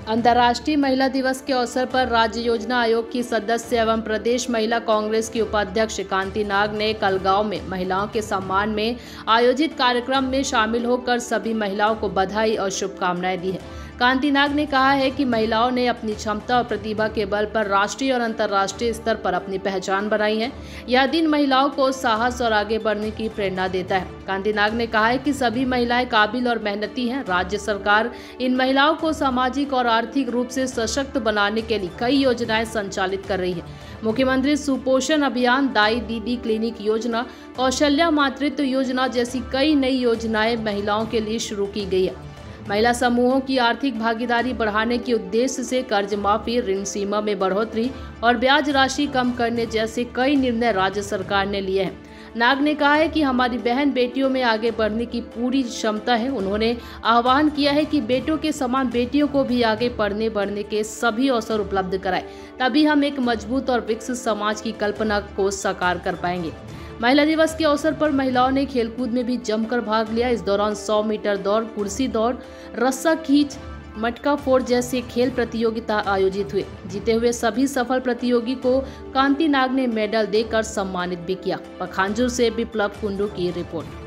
अंतर्राष्ट्रीय महिला दिवस के अवसर पर राज्य योजना आयोग की सदस्य एवं प्रदेश महिला कांग्रेस की उपाध्यक्ष कांति नाग ने कल गांव में महिलाओं के सम्मान में आयोजित कार्यक्रम में शामिल होकर सभी महिलाओं को बधाई और शुभकामनाएं दी है। कांति नाग ने कहा है कि महिलाओं ने अपनी क्षमता और प्रतिभा के बल पर राष्ट्रीय और अंतर्राष्ट्रीय स्तर पर अपनी पहचान बनाई है। यह दिन महिलाओं को साहस और आगे बढ़ने की प्रेरणा देता है। कांति नाग ने कहा है कि सभी महिलाएं काबिल और मेहनती हैं। राज्य सरकार इन महिलाओं को सामाजिक और आर्थिक रूप से सशक्त बनाने के लिए कई योजनाएं संचालित कर रही है। मुख्यमंत्री सुपोषण अभियान, दाई दीदी क्लिनिक योजना, कौशल्या मातृत्व योजना जैसी कई नई योजनाएं महिलाओं के लिए शुरू की गई है। महिला समूहों की आर्थिक भागीदारी बढ़ाने के उद्देश्य से कर्ज माफी, ऋण सीमा में बढ़ोतरी और ब्याज राशि कम करने जैसे कई निर्णय राज्य सरकार ने लिए हैं। नाग ने कहा है कि हमारी बहन बेटियों में आगे बढ़ने की पूरी क्षमता है। उन्होंने आह्वान किया है कि बेटों के समान बेटियों को भी आगे पढ़ने बढ़ने के सभी अवसर उपलब्ध कराएं, तभी हम एक मजबूत और विकसित समाज की कल्पना को साकार कर पाएंगे। महिला दिवस के अवसर पर महिलाओं ने खेलकूद में भी जमकर भाग लिया। इस दौरान 100 मीटर दौड़, कुर्सी दौड़, रस्सा खींच, मटका फोड़ जैसे खेल प्रतियोगिता आयोजित हुए। जीते हुए सभी सफल प्रतियोगी को कांति नाग ने मेडल देकर सम्मानित भी किया। पखांजूर से विप्लव कुंडू की रिपोर्ट।